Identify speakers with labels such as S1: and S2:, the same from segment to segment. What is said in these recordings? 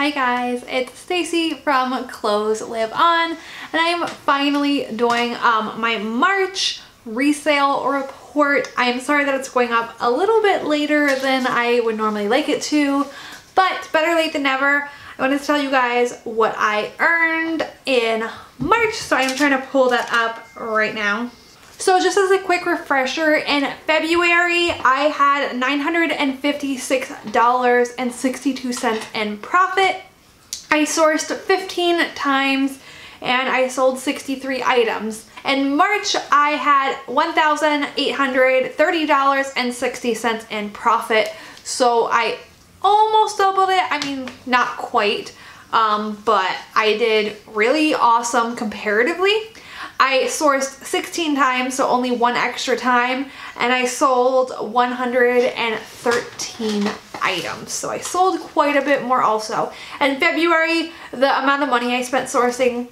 S1: Hi guys, it's Stacy from Clothes Live On, and I'm finally doing my March resale report. I am sorry that it's going up a little bit later than I would normally like it to, but better late than never. I wanted to tell you guys what I earned in March, so I'm trying to pull that up right now. So just as a quick refresher, in February, I had $956.62 in profit. I sourced 15 times and I sold 63 items. In March, I had $1,830.60 in profit. So I almost doubled it. I mean, not quite, but I did really awesome comparatively. I sourced 16 times, so only one extra time, and I sold 113 items. So I sold quite a bit more also. In February, the amount of money I spent sourcing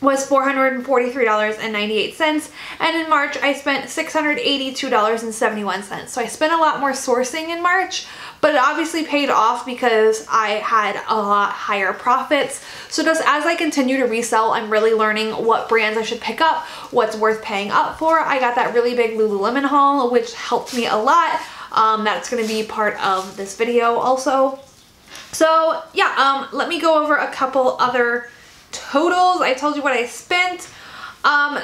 S1: was $443.98, and in March I spent $682.71. So I spent a lot more sourcing in March, but it obviously paid off because I had a lot higher profits. So just as I continue to resell, I'm really learning what brands I should pick up, what's worth paying up for. I got that really big Lululemon haul, which helped me a lot. That's going to be part of this video also. So yeah, let me go over a couple other totals. I told you what I spent.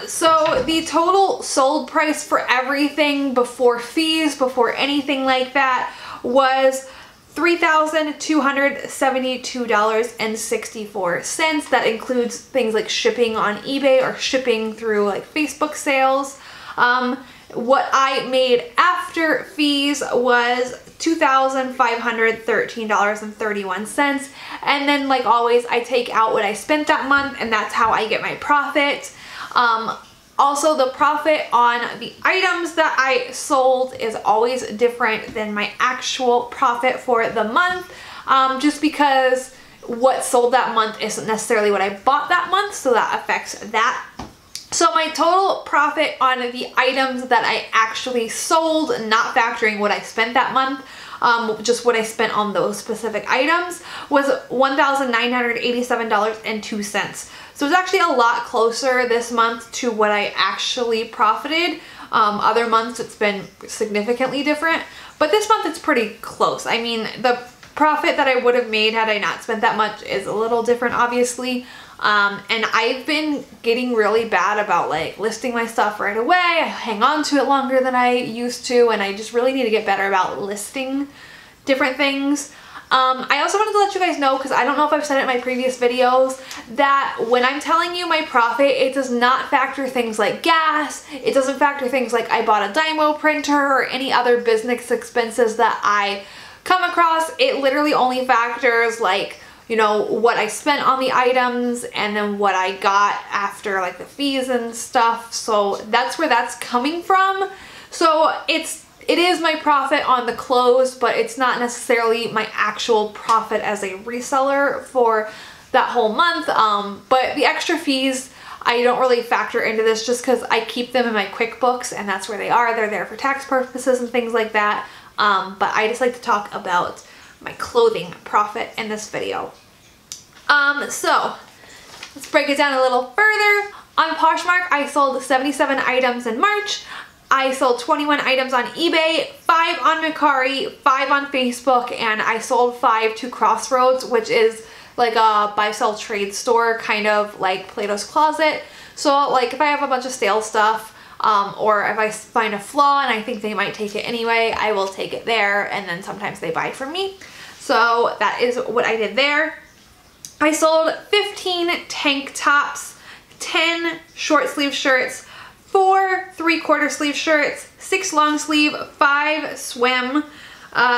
S1: So the total sold price for everything before fees, before anything like that, was $3,272.64. That includes things like shipping on eBay or shipping through like Facebook sales. What I made after fees was $2,513.31. And then, like always, I take out what I spent that month, and that's how I get my profit. Also, the profit on the items that I sold is always different than my actual profit for the month, just because what sold that month isn't necessarily what I bought that month, so that affects that. So my total profit on the items that I actually sold, not factoring what I spent that month, just what I spent on those specific items, was $1,987.02. So it's actually a lot closer this month to what I actually profited. Other months it's been significantly different, but this month it's pretty close. I mean, the profit that I would have made had I not spent that much is a little different, obviously. And I've been getting really bad about like listing my stuff right away. I hang on to it longer than I used to, and I just really need to get better about listing different things. I also wanted to let you guys know, because I don't know if I've said it in my previous videos, that when I'm telling you my profit, it does not factor things like gas. It doesn't factor things like I bought a Dymo printer or any other business expenses that I come across. It literally only factors like, you know, what I spent on the items and then what I got after like the fees and stuff. So that's where that's coming from. So it is my profit on the clothes, but it's not necessarily my actual profit as a reseller for that whole month. But the extra fees, I don't really factor into this just because I keep them in my QuickBooks, and that's where they are. They're there for tax purposes and things like that. But I just like to talk about my clothing profit in this video. So let's break it down a little further. On Poshmark, I sold 77 items in March. I sold 21 items on eBay, 5 on Mercari, 5 on Facebook, and I sold 5 to Crossroads, which is like a buy-sell trade store, kind of like Plato's Closet. So like if I have a bunch of stale stuff, or if I find a flaw and I think they might take it anyway, I will take it there, and then sometimes they buy from me. So that is what I did there. I sold 15 tank tops, 10 short sleeve shirts, 4 3/4 sleeve shirts, 6 long sleeve, 5 swim,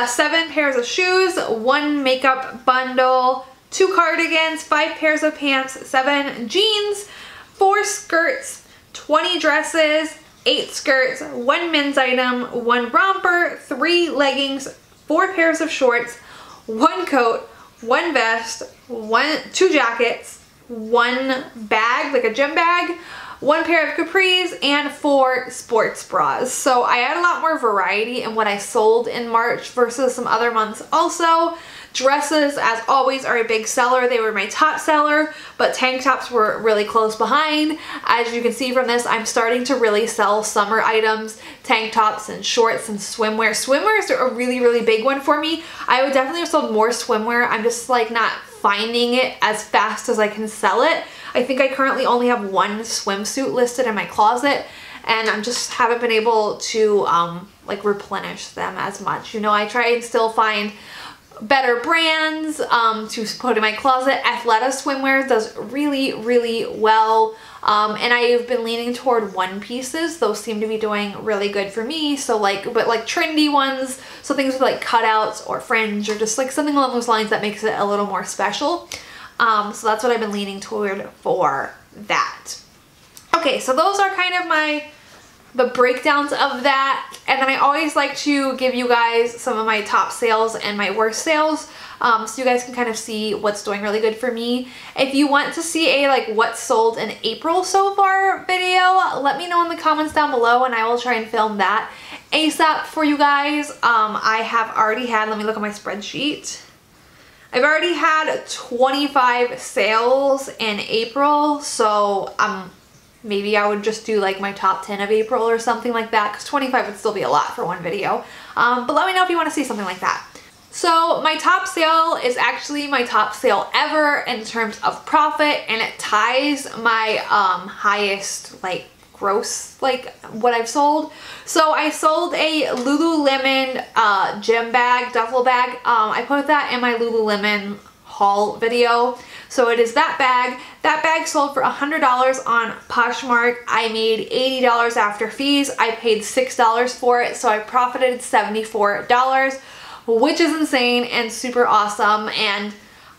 S1: 7 pairs of shoes, 1 makeup bundle, 2 cardigans, 5 pairs of pants, 7 jeans, 4 skirts, 20 dresses, 8 skirts, 1 men's item, 1 romper, 3 leggings, 4 pairs of shorts, 1 coat, 1 vest, 2 jackets, 1 bag, like a gym bag, 1 pair of capris, and 4 sports bras. So I had a lot more variety in what I sold in March versus some other months also. Dresses, as always, are a big seller. They were my top seller, but tank tops were really close behind. As you can see from this, I'm starting to really sell summer items, tank tops and shorts and swimwear. Swimwear is a really, really big one for me. I would definitely have sold more swimwear. I'm just like not finding it as fast as I can sell it. I think I currently only have 1 swimsuit listed in my closet, and I just haven't been able to like replenish them as much. You know, I try and still find better brands to put in my closet. Athleta swimwear does really, really well. And I've been leaning toward one pieces. Those seem to be doing really good for me. So but like trendy ones, so things with like cutouts or fringe or just like something along those lines that makes it a little more special. So that's what I've been leaning toward for that. Okay, so those are kind of the breakdowns of that. And then I always like to give you guys some of my top sales and my worst sales, so you guys can kind of see what's doing really good for me. If you want to see a like what sold in April so far video, let me know in the comments down below and I will try and film that ASAP for you guys. I have already had, let me look at my spreadsheet. I've already had 25 sales in April, so maybe I would just do like my top 10 of April or something like that, because 25 would still be a lot for one video. But let me know if you want to see something like that. So my top sale is actually my top sale ever in terms of profit, and it ties my highest like gross, like what I've sold. So I sold a Lululemon gym bag, duffel bag. I put that in my Lululemon haul video. So it is that bag. That bag sold for $100 on Poshmark. I made $80 after fees. I paid $6 for it, so I profited $74, which is insane and super awesome. And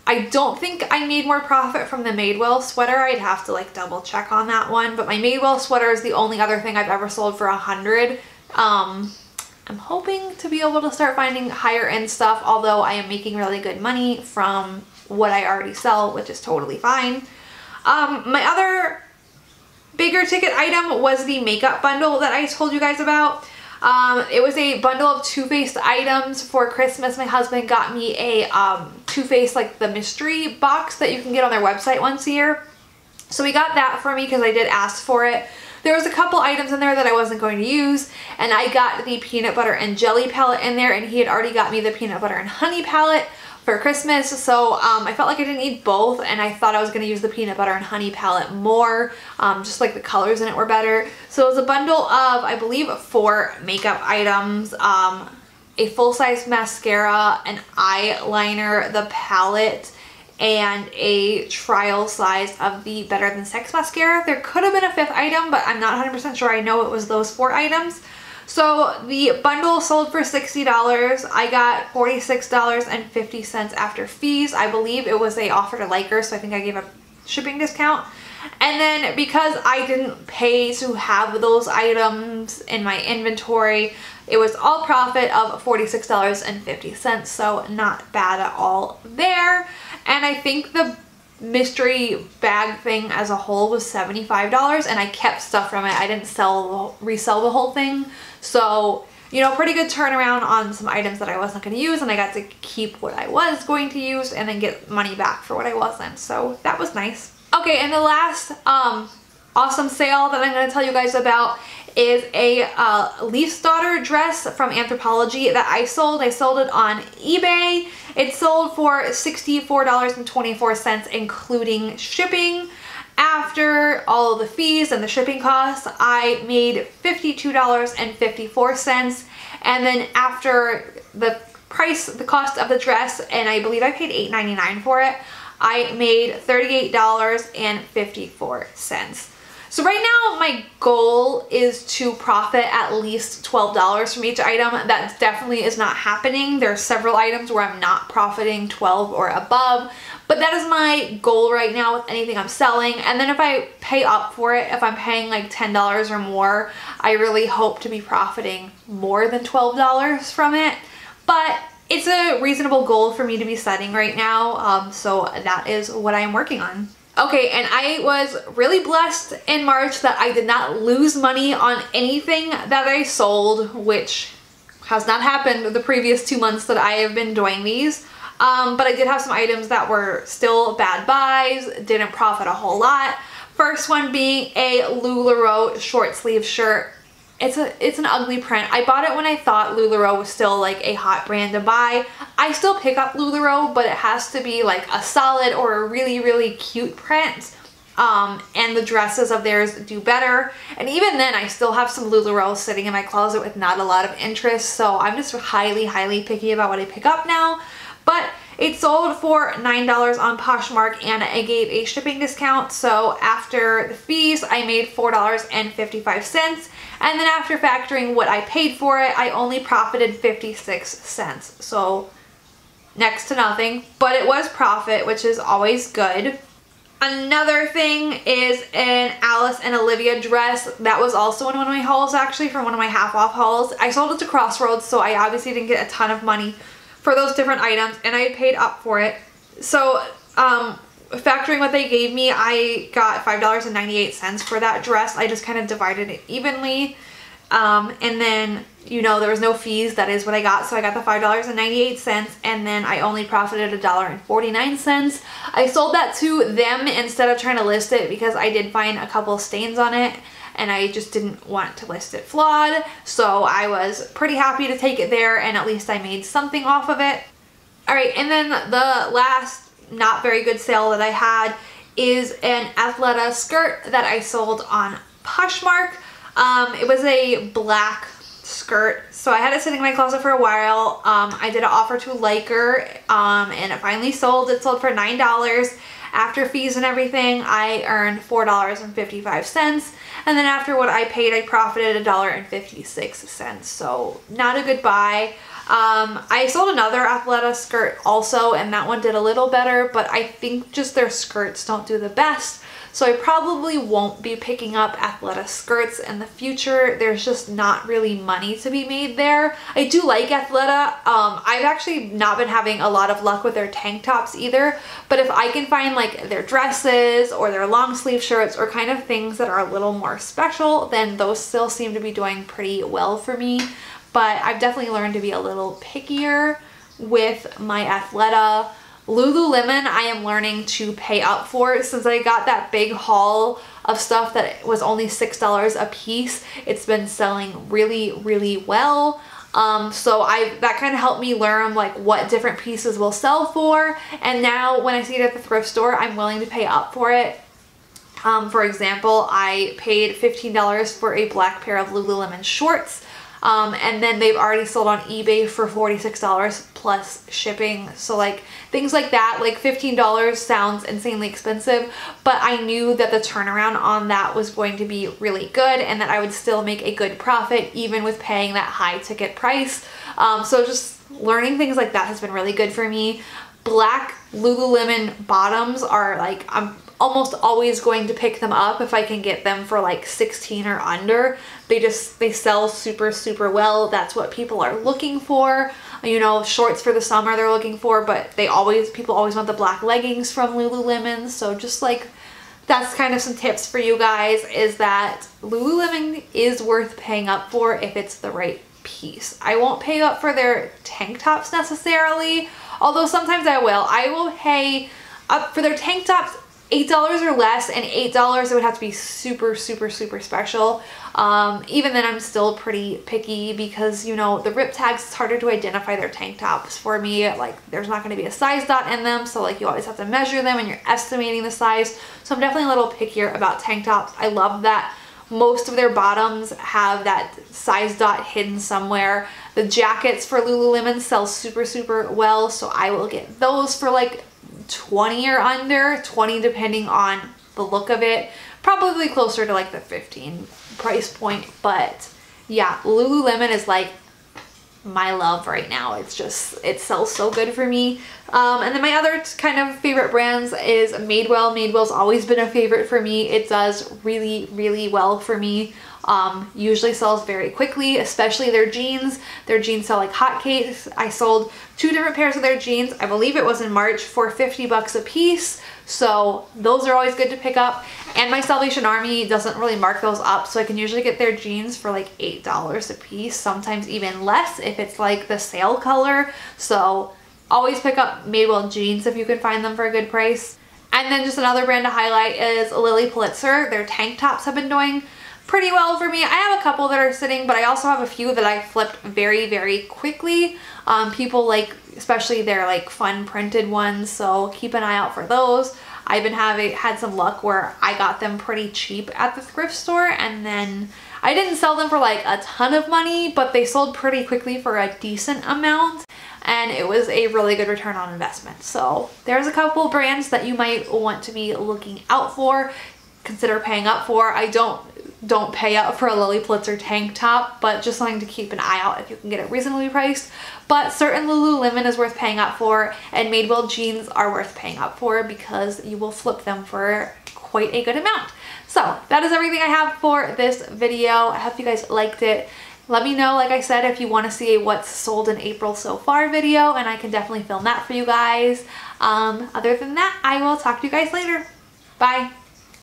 S1: I don't think I made more profit from the Madewell sweater. I'd have to like double check on that one, but my Madewell sweater is the only other thing I've ever sold for $100. I'm hoping to be able to start finding higher end stuff, although I am making really good money from what I already sell, which is totally fine. My other bigger ticket item was the makeup bundle that I told you guys about. It was a bundle of Too Faced items for Christmas. My husband got me a Too Faced, like the mystery box that you can get on their website once a year. So he got that for me because I did ask for it. There was a couple items in there that I wasn't going to use, and I got the peanut butter and jelly palette in there, and he had already got me the peanut butter and honey palette for Christmas. So I felt like I didn't need both, and I thought I was going to use the peanut butter and honey palette more, just like the colors in it were better. So it was a bundle of, I believe, 4 makeup items, a full-size mascara, an eyeliner, the palette, and a trial size of the Better Than Sex mascara. There could have been a 5th item, but I'm not 100% sure. I know it was those 4 items. So the bundle sold for $60. I got $46.50 after fees. I believe it was a offer to Likers, so I think I gave a shipping discount. And then because I didn't pay to have those items in my inventory, it was all profit of $46.50, so not bad at all there. And I think the mystery bag thing as a whole was $75, and I kept stuff from it. I didn't resell the whole thing. So, you know, pretty good turnaround on some items that I wasn't going to use, and I got to keep what I was going to use and then get money back for what I wasn't. So that was nice. Okay, and the last awesome sale that I'm going to tell you guys about is a Leaf's Daughter dress from Anthropologie that I sold. I sold it on eBay. It sold for $64.24, including shipping. After all of the fees and the shipping costs, I made $52.54. And then after the cost of the dress, and I believe I paid $8.99 for it, I made $38.54. So right now my goal is to profit at least $12 from each item. That definitely is not happening. There are several items where I'm not profiting 12 or above, but that is my goal right now with anything I'm selling. And then if I pay up for it, if I'm paying like $10 or more, I really hope to be profiting more than $12 from it. But it's a reasonable goal for me to be setting right now, so that is what I am working on. Okay, and I was really blessed in March that I did not lose money on anything that I sold, which has not happened the previous 2 months that I have been doing these. But I did have some items that were still bad buys, didn't profit a whole lot. First one being a LuLaRoe short sleeve shirt. It's an ugly print. I bought it when I thought LuLaRoe was still like a hot brand to buy. I still pick up LuLaRoe, but it has to be like a solid or a really, really cute print. And the dresses of theirs do better. And even then, I still have some LuLaRoe sitting in my closet with not a lot of interest. So I'm just highly, highly picky about what I pick up now. But it sold for $9 on Poshmark and I gave a shipping discount. So after the fees, I made $4.55. And then after factoring what I paid for it, I only profited 56 cents. So next to nothing, but it was profit, which is always good. Another thing is an Alice and Olivia dress. That was also in one of my hauls, actually, from one of my half off hauls. I sold it to Crossroads, so I obviously didn't get a ton of money for those different items, and I had paid up for it. So factoring what they gave me, I got $5.98 for that dress. I just kind of divided it evenly. And then, you know, there was no fees. That is what I got. So I got the $5.98 and then I only profited $1.49. I sold that to them instead of trying to list it because I did find a couple stains on it and I just didn't want to list it flawed. So I was pretty happy to take it there and at least I made something off of it. All right, and then the last not very good sale that I had is an Athleta skirt that I sold on Poshmark. It was a black skirt, so I had it sitting in my closet for a while. I did an offer to Liker, and it finally sold. It sold for $9. After fees and everything, I earned $4.55, and then after what I paid, I profited $1.56. So not a good buy. I sold another Athleta skirt also, and that one did a little better, but I think just their skirts don't do the best. So I probably won't be picking up Athleta skirts in the future. There's just not really money to be made there. I do like Athleta. I've actually not been having a lot of luck with their tank tops either, but if I can find like their dresses or their long sleeve shirts or kind of things that are a little more special, then those still seem to be doing pretty well for me. But I've definitely learned to be a little pickier with my Athleta. Lululemon, I am learning to pay up for. Since I got that big haul of stuff that was only $6 a piece, it's been selling really, really well. So that kind of helped me learn like what different pieces will sell for. And now when I see it at the thrift store, I'm willing to pay up for it. For example, I paid $15 for a black pair of Lululemon shorts. And then they've already sold on eBay for $46 plus shipping. So like things like that, like $15 sounds insanely expensive, but I knew that the turnaround on that was going to be really good and that I would still make a good profit even with paying that high ticket price. So just learning things like that has been really good for me. Black Lululemon bottoms are like, I'm almost always going to pick them up if I can get them for like 16 or under. They sell super, super well. That's what people are looking for. You know, shorts for the summer they're looking for, but people always want the black leggings from Lululemon. So just like, that's kind of some tips for you guys, is that Lululemon is worth paying up for if it's the right piece. I won't pay up for their tank tops necessarily, although sometimes I will. I will pay up for their tank tops $8 or less, and $8 it would have to be super, super, super special. Even then I'm still pretty picky because, you know, the rip tags, it's harder to identify their tank tops for me. Like there's not going to be a size dot in them, so like you always have to measure them and you're estimating the size. So I'm definitely a little pickier about tank tops. I love that most of their bottoms have that size dot hidden somewhere. The jackets for Lululemon sell super, super well, so I will get those for like 20 or under, 20 depending on the look of it, probably closer to like the 15 price point. But yeah, Lululemon is like my love right now. It's just, it sells so good for me. And then my other kind of favorite brands is Madewell. Madewell's always been a favorite for me. It does really, really well for me usually sells very quickly, especially their jeans. Their jeans sell like hotcakes. I sold 2 different pairs of their jeans, I believe it was in March, for 50 bucks a piece. So those are always good to pick up. And my Salvation Army doesn't really mark those up, so I can usually get their jeans for like $8 a piece, sometimes even less if it's like the sale color. So always pick up Madewell jeans if you can find them for a good price. And then just another brand to highlight is Lilly Pulitzer. Their tank tops have been doing pretty well for me. I have a couple that are sitting, but I also have a few that I flipped very, very quickly. People like, especially their like fun printed ones, so keep an eye out for those. I've been had some luck where I got them pretty cheap at the thrift store, and then I didn't sell them for like a ton of money, but they sold pretty quickly for a decent amount, and it was a really good return on investment. So there's a couple brands that you might want to be looking out for, consider paying up for. I don't pay up for a Lilly Pulitzer tank top, but just something to keep an eye out if you can get it reasonably priced. But certain Lululemon is worth paying up for, and Madewell jeans are worth paying up for because you will flip them for quite a good amount. So that is everything I have for this video. I hope you guys liked it. Let me know, like I said, if you want to see a what's sold in April so far video, and I can definitely film that for you guys. Other than that, I will talk to you guys later. Bye.